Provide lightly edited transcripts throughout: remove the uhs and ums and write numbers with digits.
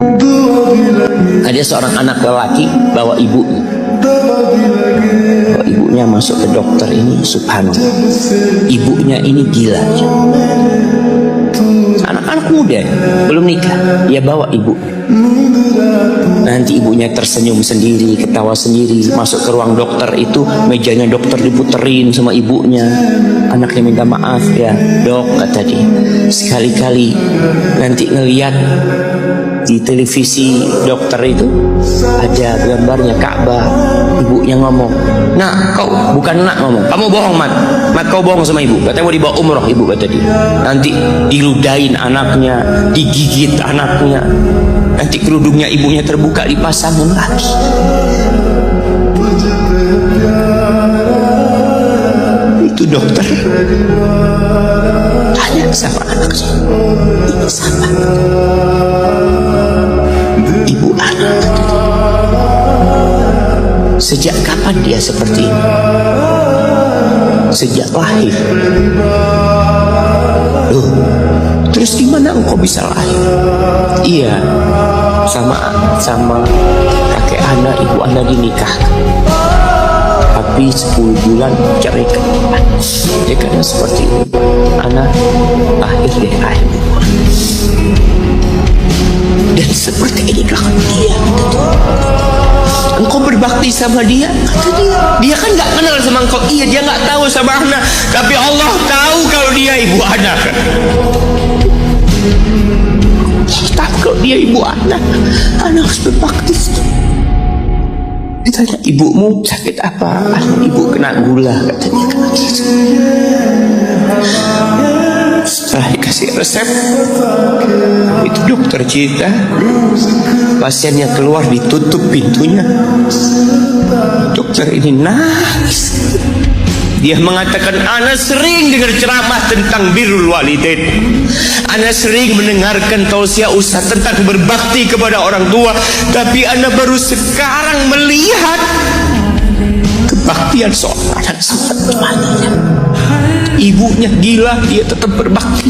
Ada seorang anak lelaki bawa ibunya. Bawa ibunya masuk ke dokter ini, subhanallah. Ibunya ini gila. Anak-anak muda, belum nikah, dia bawa ibu. Nanti ibunya tersenyum sendiri, ketawa sendiri. Masuk ke ruang dokter itu, mejanya dokter diputerin sama ibunya. Anaknya minta maaf ya, dok, kata dia. Sekali-kali nanti ngeliat di televisi dokter itu ada gambarnya Ka'bah. Ibunya ngomong, nak, kau bukan nak ngomong, kamu bohong, mat, kau bohong sama ibu. Katanya mau dibawa umroh ibu, kata dia. Nanti diludahin anaknya, digigit anaknya, nanti kerudungnya ibunya terbuka, dipasangin lagi. Itu dokter tanya sama anaknya, ini siapa? Ibu anak. Sejak kapan dia seperti ini? Sejak lahir. Loh, terus gimana engkau bisa lahir? Iya, sama kakek anak, ibu anak dinikahkan, tapi 10 bulan cerai. Ya karena seperti ini, anak lahir dari air. Dan seperti ini kan dia, engkau berbakti sama dia, kata dia kan nggak kenal sama engkau. Iya, dia nggak tahu sama anak, tapi Allah tahu kalau dia ibu anak. Tahu kalau dia ibu anak harus berbakti. Ditanya, ibumu sakit apa? Ibu kena gula, katanya. Setelah dikasih resep, itu dokter cerita, pasiennya keluar, ditutup pintunya. Dokter ini nangis. Dia mengatakan, ana sering dengar ceramah tentang birrul walidain, ana sering mendengarkan tausiah ustaz tentang berbakti kepada orang tua, tapi ana baru sekarang melihat kebaktian seorang anak sama tuanya. Ibunya gila, dia tetap berbakti.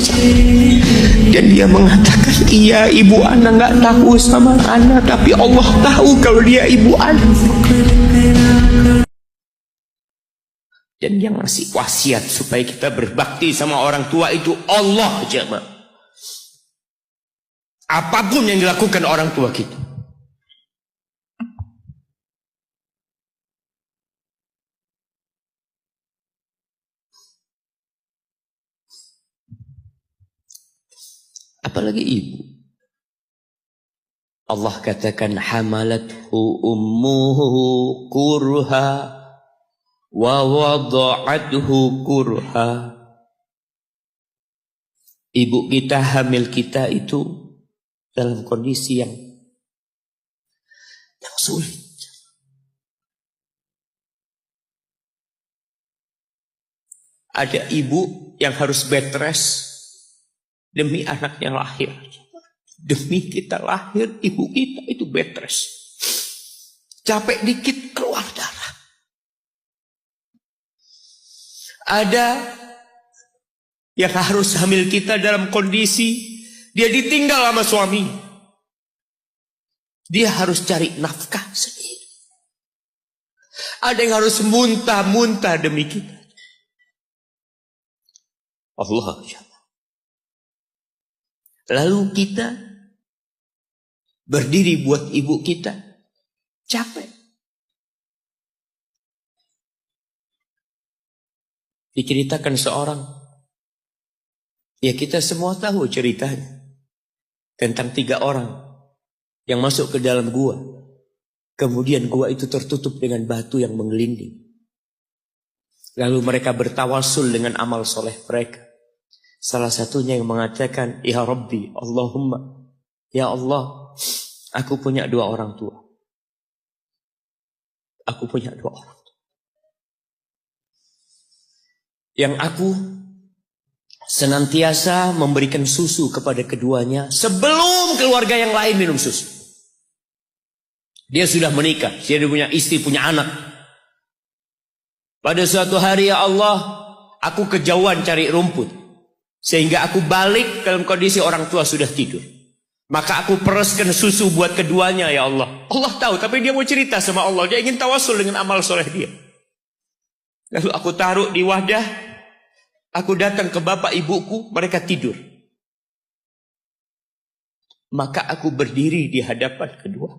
Dan dia mengatakan, iya, ibu anak nggak tahu sama anak, tapi Allah tahu kalau dia ibu anak. Dan yang ngasih wasiat supaya kita berbakti sama orang tua itu Allah aja, Mak. Apapun yang dilakukan orang tua kita. Apalagi ibu. Allah katakan, hamalathu ummuhu kurha wa wada'athu kurha. Ibu kita, hamil kita itu dalam kondisi yang sulit. Ada ibu yang harus bed rest demi anaknya lahir. Demi kita lahir, ibu kita itu bed rest. Capek dikit keluar darah. Ada yang harus hamil kita dalam kondisi dia ditinggal sama suami. Dia harus cari nafkah sendiri. Ada yang harus muntah-muntah demi kita. Allah. Lalu kita berdiri buat ibu kita, capek. Diceritakan seorang, ya kita semua tahu ceritanya, tentang 3 orang yang masuk ke dalam gua. Kemudian gua itu tertutup dengan batu yang menggelinding. Lalu mereka bertawasul dengan amal soleh mereka. Salah satunya yang mengatakan, ya Rabbi, Allahumma, ya Allah, aku punya 2 orang tua. Aku punya 2 orang tua. Yang aku senantiasa memberikan susu kepada keduanya sebelum keluarga yang lain minum susu. Dia sudah menikah, dia punya istri, punya anak. Pada suatu hari, ya Allah, aku kejauhan cari rumput. Sehingga aku balik dalam kondisi orang tua sudah tidur. Maka aku pereskan susu buat keduanya ya Allah. Allah tahu, tapi dia mau cerita sama Allah. Dia ingin tawasul dengan amal soleh dia. Lalu aku taruh di wadah. Aku datang ke bapak ibuku, mereka tidur. Maka aku berdiri di hadapan kedua.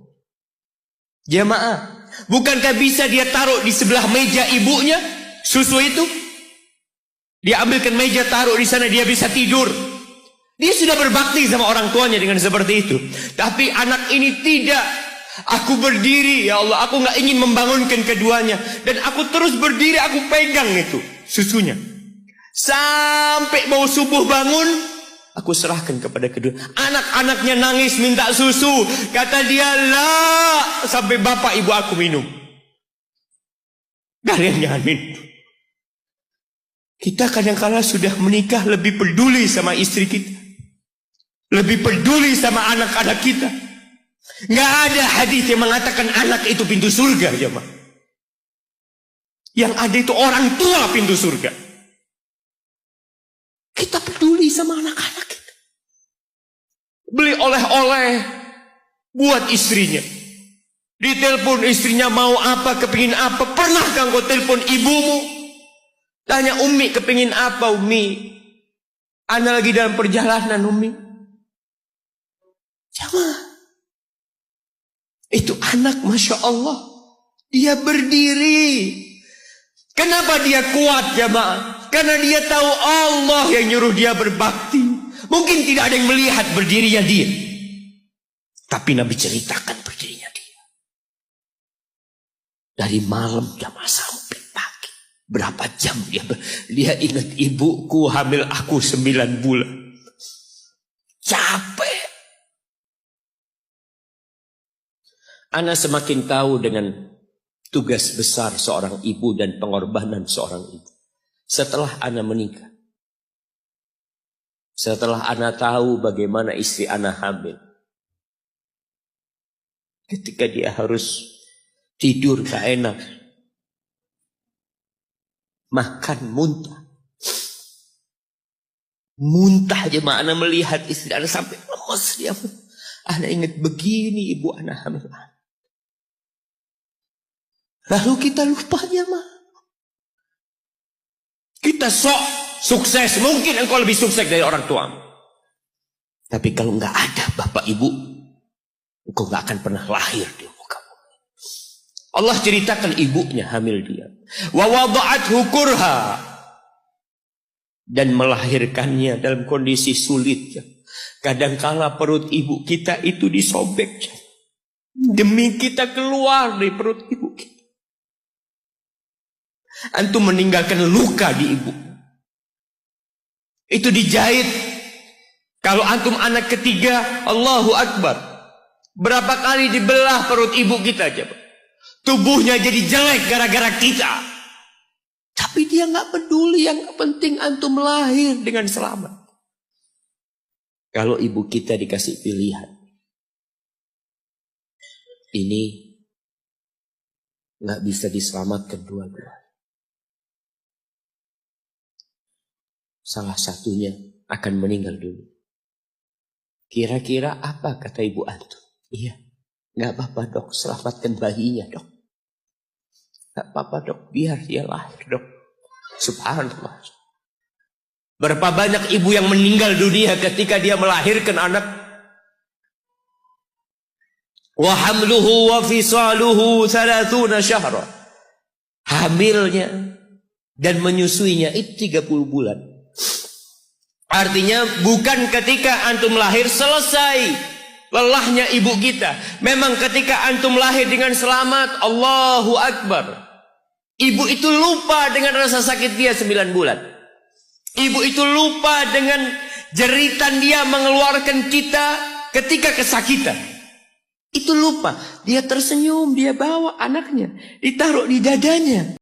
Jamaah, bukankah bisa dia taruh di sebelah meja ibunya susu itu? Dia ambilkan meja, taruh di sana, dia bisa tidur. Dia sudah berbakti sama orang tuanya dengan seperti itu. Tapi anak ini tidak. Aku berdiri, ya Allah, aku gak ingin membangunkan keduanya. Dan aku terus berdiri, aku pegang itu susunya. Sampai mau subuh bangun, aku serahkan kepada kedua. Anak-anaknya nangis minta susu. Kata dia, lah, sampai bapak ibu aku minum. Kalian jangan minum. Kita kadang-kala sudah menikah lebih peduli sama istri kita. Lebih peduli sama anak-anak kita. Nggak ada hadis yang mengatakan anak itu pintu surga, jemaah. Yang ada itu orang tua pintu surga. Kita peduli sama anak-anak kita. Beli oleh-oleh buat istrinya. Ditelepon istrinya mau apa, kepingin apa. Pernahkah engkau telepon ibumu? Tanya, Umi kepingin apa, Umi? Ana lagi dalam perjalanan, Umi. Jamaah, itu anak, Masya Allah, dia berdiri. Kenapa dia kuat, jamaah? Karena dia tahu Allah yang nyuruh dia berbakti. Mungkin tidak ada yang melihat berdirinya dia, tapi Nabi ceritakan berdirinya dia. Dari malam jamaah sampai pagi, berapa jam dia ingat, ibuku hamil aku 9 bulan. Capek. Ana semakin tahu dengan tugas besar seorang ibu dan pengorbanan seorang ibu. Setelah Ana menikah. Setelah Ana tahu bagaimana istri Ana hamil. Ketika dia harus tidur gak enak. Makan muntah. Muntah aja Ana melihat istri Ana sampai lemas dia. Ana ingat begini ibu Ana hamil. Lalu kita lupa jemaah. Kita sok sukses. Mungkin engkau lebih sukses dari orang tua. Tapi kalau nggak ada bapak ibu, engkau nggak akan pernah lahir di muka bumi. Allah ceritakan ibunya hamil dia. Wa wada'athu kurha. Dan melahirkannya dalam kondisi sulit. Kadangkala perut ibu kita itu disobek. Demi kita keluar dari perut ibu kita. Antum meninggalkan luka di ibu. Itu dijahit. Kalau antum anak ketiga, Allahu Akbar. Berapa kali dibelah perut ibu kita aja. Tubuhnya jadi jelek gara-gara kita. Tapi dia nggak peduli, yang penting antum lahir dengan selamat. Kalau ibu kita dikasih pilihan. Ini nggak bisa diselamatkan dua-dua. Salah satunya akan meninggal dulu. Kira-kira apa kata ibu antum? Iya, nggak apa-apa dok, selamatkan bayinya dok. Nggak apa-apa dok, biar dia lahir dok. Subhanallah. Berapa banyak ibu yang meninggal dunia ketika dia melahirkan anak. Wa hamluhu wa fisaluhu 30 syahra. Hamilnya dan menyusuinya itu 30 bulan. Artinya bukan ketika antum lahir selesai lelahnya ibu kita. Memang ketika antum lahir dengan selamat, Allahu Akbar. Ibu itu lupa dengan rasa sakit dia 9 bulan. Ibu itu lupa dengan jeritan dia mengeluarkan kita ketika kesakitan. Itu lupa. Dia tersenyum, dia bawa anaknya, ditaruh di dadanya.